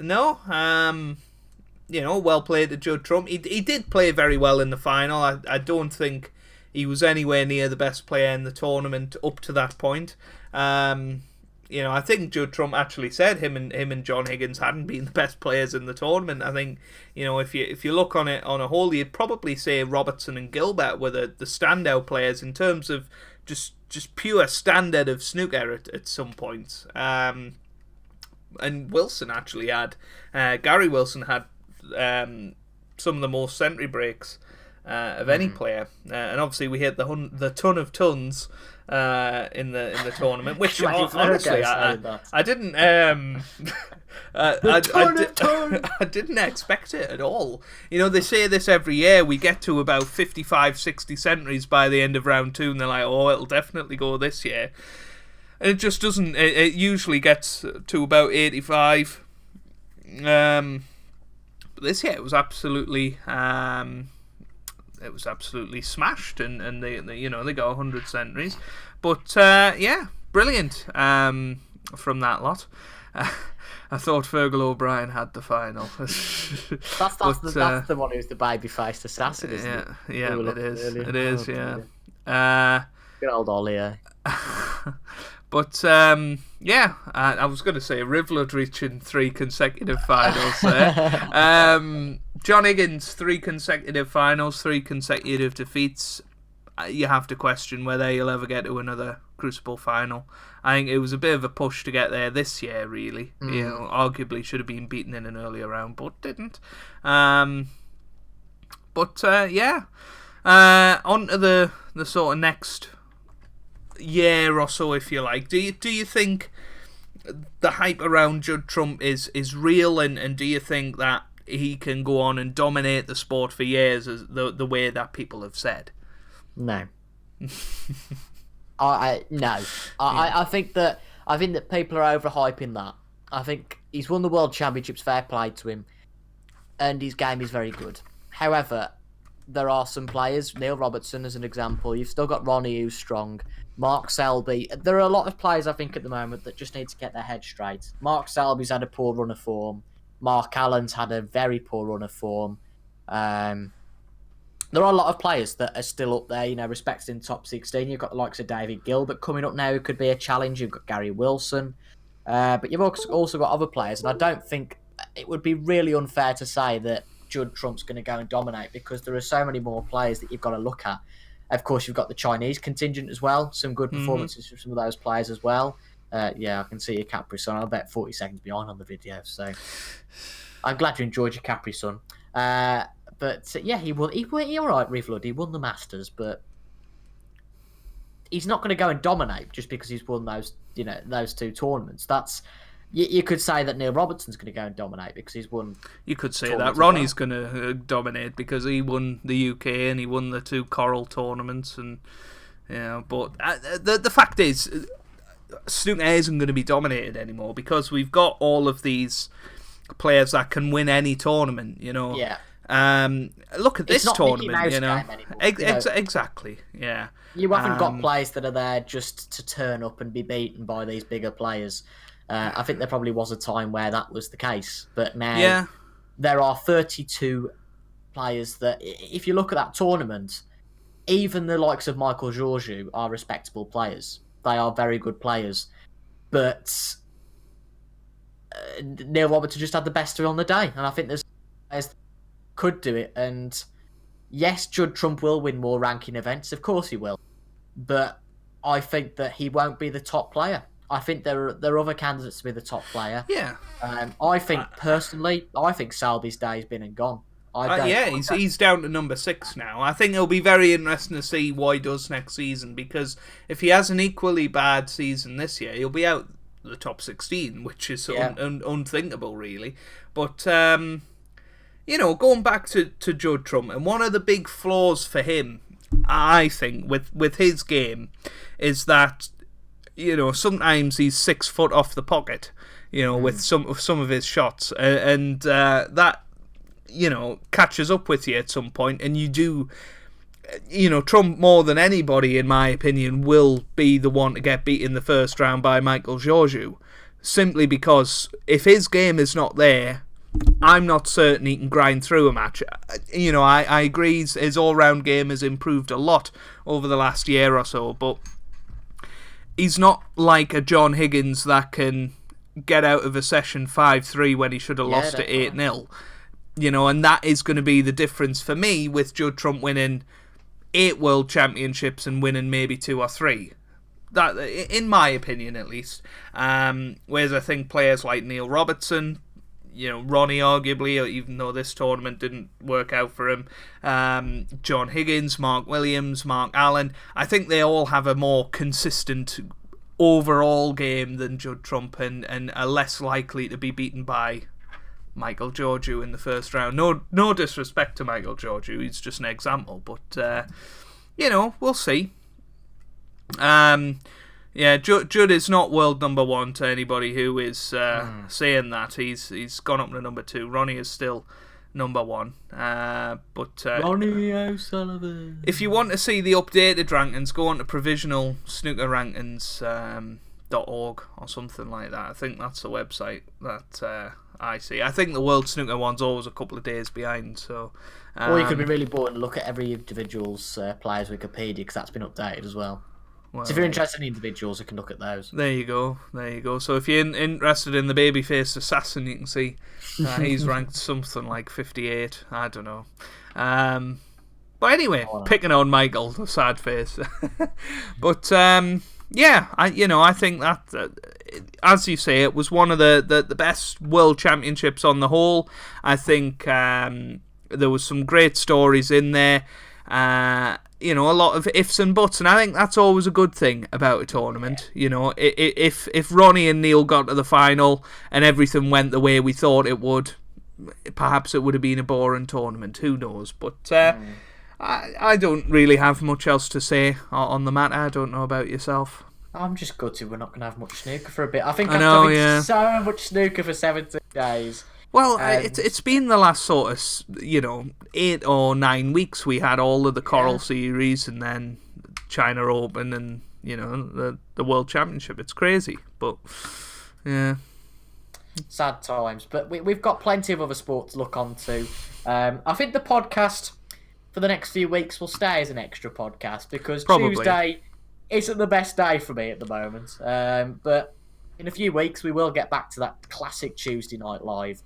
Speaker 1: no. Well played to Judd Trump. He did play very well in the final. I don't think he was anywhere near the best player in the tournament up to that point. I think Judd Trump actually said him and John Higgins hadn't been the best players in the tournament. I think, if you look on it on a whole, you'd probably say Robertson and Gilbert were the standout players in terms of just pure standard of snooker at some points. And Wilson actually had Gary Wilson had some of the most century breaks of any player, and obviously we hit the ton of tons in the tournament, which honestly I didn't I didn't expect it at all. They say this every year. We get to about 55-60 centuries by the end of round 2, and they're like, oh, it'll definitely go this year. And it just doesn't. It usually gets to about 85. But this year it was absolutely smashed, and they got 100 centuries. But brilliant from that lot. I thought Fergal O'Brien had the final.
Speaker 2: That's the one who's the baby-faced assassin, isn't it?
Speaker 1: Yeah, it is. It is, yeah.
Speaker 2: Good old Ollie.
Speaker 1: But I was going to say Rivlett reaching 3 consecutive finals there. John Higgins, 3 consecutive finals, 3 consecutive defeats. You have to question whether he'll ever get to another Crucible final. I think it was a bit of a push to get there this year, really. Arguably should have been beaten in an earlier round, but didn't. On to the sort of next year or so, if you like. Do you think the hype around Judd Trump is real, and do you think that he can go on and dominate the sport for years as the way that people have said?
Speaker 2: No. I think that people are overhyping that. I think he's won the World Championships, fair play to him, and his game is very good. However, there are some players, Neil Robertson as an example, you've still got Ronnie who's strong, Mark Selby. There are a lot of players, I think, at the moment that just need to get their head straight. Mark Selby's had a poor run of form. Mark Allen's had a very poor run of form. There are a lot of players that are still up there, respected in top 16. You've got the likes of David Gilbert coming up now, who could be a challenge. You've got Gary Wilson. But you've also got other players, and I don't think it would be really unfair to say that Judd Trump's going to go and dominate, because there are so many more players that you've got to look at. Of course, you've got the Chinese contingent as well. Some good performances from some of those players as well. I can see your Capri Sun. I'll bet 40 seconds behind on the video, so I'm glad you enjoyed your Capri Sun. He won. He all right, Rivlett. He won the Masters, but he's not going to go and dominate just because he's won those 2 tournaments. That's you could say that Neil Robertson's going to go and dominate because he's won. You could say that
Speaker 1: Ronnie's going to dominate because he won the UK and he won the 2 Coral tournaments, and But the fact is, snooker isn't going to be dominated anymore because we've got all of these players that can win any tournament.
Speaker 2: Yeah.
Speaker 1: Look at this tournament,
Speaker 2: Exactly.
Speaker 1: Yeah.
Speaker 2: You haven't got players that are there just to turn up and be beaten by these bigger players. I think there probably was a time where that was the case, but now there are 32 players that, if you look at that tournament, even the likes of Michael Georgiou are respectable players. They are very good players, but Neil Robertson just had the best of it on the day, and I think there's players that could do it. And yes, Judd Trump will win more ranking events, of course he will, but I think that he won't be the top player. I think there are other candidates to be the top player.
Speaker 1: Yeah.
Speaker 2: I think Selby's day's been and gone.
Speaker 1: He's down to number 6 now. I think it'll be very interesting to see what he does next season, because if he has an equally bad season this year, he'll be out the top 16, which is unthinkable, really. But going back to Judd Trump, and one of the big flaws for him, I think, with his game, is that sometimes he's 6 foot off the pocket, with some of his shots, and that catches up with you at some point, and you do. Trump, more than anybody, in my opinion, will be the one to get beat in the first round by Michael Georgiou, simply because if his game is not there, I'm not certain he can grind through a match. You know, I agree his all-round game has improved a lot over the last year or so, but he's not like a John Higgins that can get out of a session 5-3 when he should have lost it 8-0. You know, and that is going to be the difference for me with Judd Trump winning 8 World Championships and winning maybe 2 or 3. That, in my opinion, at least. Whereas I think players like Neil Robertson, you know, Ronnie arguably, even though this tournament didn't work out for him, John Higgins, Mark Williams, Mark Allen, I think they all have a more consistent overall game than Judd Trump and are less likely to be beaten by Michael Georgiou in the first round. No disrespect to Michael Georgiou, he's just an example, but you know, we'll see. Yeah, Judd is not world number 1 to anybody who is saying that. He's gone up to number 2. Ronnie is still number 1. But
Speaker 2: Ronnie O'Sullivan.
Speaker 1: If you want to see the updated rankings, go on to provisional snooker rankings.org or something like that. I think that's the website that I see. I think the World Snooker one's always a couple of days behind. So,
Speaker 2: or you could be really bored and look at every individual's player's Wikipedia, because that's been updated as well. Well, so if you're interested in individuals, you can look at those.
Speaker 1: There you go. So if you're interested in the babyface assassin, you can see he's ranked something like 58. I don't know. But anyway, picking on Michael, the sad face. But yeah, I think that, as you say, it was one of the best World Championships on the whole. I think there was some great stories in there. You know, a lot of ifs and buts, and I think that's always a good thing about a tournament. You know, if Ronnie and Neil got to the final and everything went the way we thought it would, perhaps it would have been a boring tournament. Who knows? But I don't really have much else to say on the matter. I don't know about yourself.
Speaker 2: I'm just gutted we're not going to have much snooker for a bit. I think after having so much snooker for 17 days...
Speaker 1: Well, it's been the last sort of, 8 or 9 weeks. We had all of the Coral Series and then China Open and, the World Championship. It's crazy, but, yeah.
Speaker 2: Sad times, but we've got plenty of other sports to look on to. I think the podcast for the next few weeks will stay as an extra podcast because Tuesday isn't the best day for me at the moment. But in a few weeks, we will get back to that classic Tuesday Night Live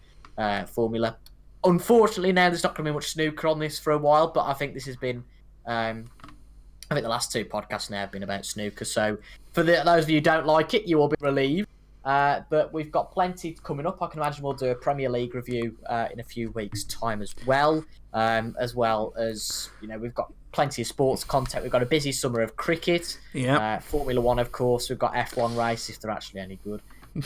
Speaker 2: formula. Unfortunately, now there's not going to be much snooker on this for a while, but I think this has been... I think the last 2 podcasts now have been about snooker, so for those of you who don't like it, you will be relieved. But we've got plenty coming up. I can imagine we'll do a Premier League review in a few weeks' time as well as we've got plenty of sports content. We've got a busy summer of cricket, Formula 1, of course. We've got F1 race, if they're actually any good.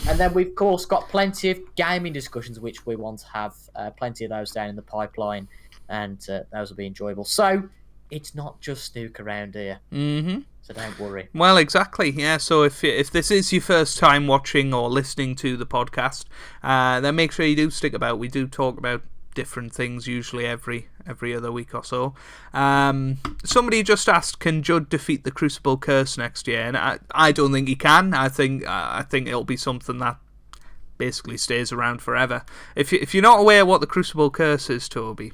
Speaker 2: And then we've, of course, got plenty of gaming discussions, which we want to have plenty of those down in the pipeline, and those will be enjoyable. So it's not just snooker around here. Mm-hmm. So don't worry.
Speaker 1: Well, exactly, yeah. So if this is your first time watching or listening to the podcast, then make sure you do stick about. We do talk about different things, usually every other week or so. Somebody just asked, can Judd defeat the Crucible curse next year? And I don't think he can. I think it'll be something that basically stays around forever. If you're not aware what the Crucible curse is, Toby,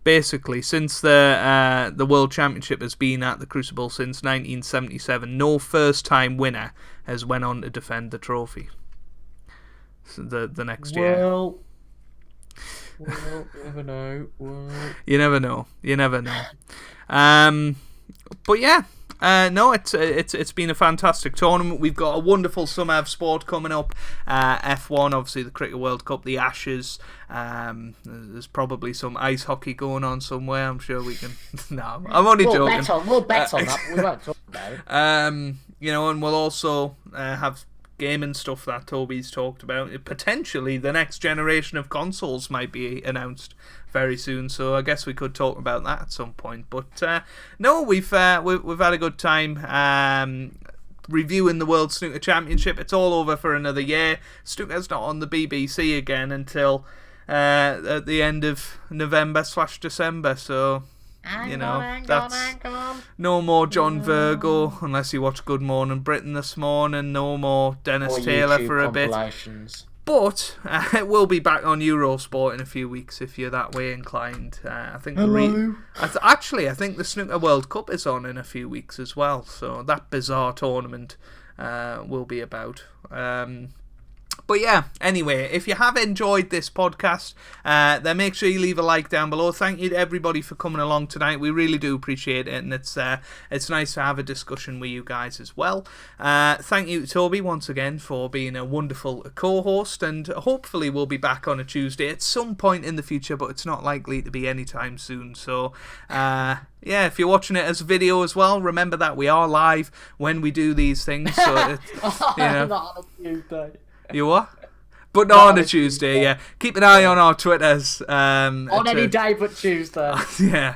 Speaker 1: basically, since the World Championship has been at the Crucible since 1977, no first-time winner has went on to defend the trophy. So the next year.
Speaker 2: Well, you never know.
Speaker 1: You never know. But yeah. No, it's been a fantastic tournament. We've got a wonderful summer of sport coming up. F1, obviously the Cricket World Cup, the Ashes. There's probably some ice hockey going on somewhere. I'm sure we can. No, I'm only joking.
Speaker 2: We'll bet on that. But we won't talk about it.
Speaker 1: And we'll also have gaming stuff that Toby's talked about. Potentially, the next generation of consoles might be announced very soon, so I guess we could talk about that at some point. But no, we've had a good time reviewing the World Snooker Championship. It's all over for another year. Snooker's not on the BBC again until at the end of November/December, so that's no more John Virgo unless you watch Good Morning Britain this morning. No more Dennis Taylor for a bit. But it will be back on Eurosport in a few weeks if you're that way inclined. I think I think the Snooker World Cup is on in a few weeks as well. So that bizarre tournament will be about. But yeah, anyway, if you have enjoyed this podcast, then make sure you leave a like down below. Thank you to everybody for coming along tonight. We really do appreciate it, and it's nice to have a discussion with you guys as well. Thank you to Toby once again for being a wonderful co-host, and hopefully we'll be back on a Tuesday at some point in the future, but it's not likely to be anytime soon. So, yeah, if you're watching it as a video as well, remember that we are live when we do these things. So,
Speaker 2: Not on a Tuesday.
Speaker 1: You what? But not on a Tuesday, yeah. Keep an eye on our Twitters.
Speaker 2: On any day but Tuesday.
Speaker 1: Yeah.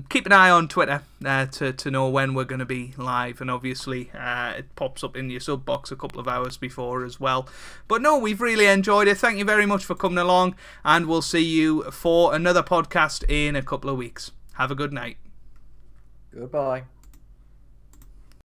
Speaker 1: Keep an eye on Twitter to know when we're going to be live. And obviously, it pops up in your sub box a couple of hours before as well. But no, we've really enjoyed it. Thank you very much for coming along. And we'll see you for another podcast in a couple of weeks. Have a good night.
Speaker 2: Goodbye.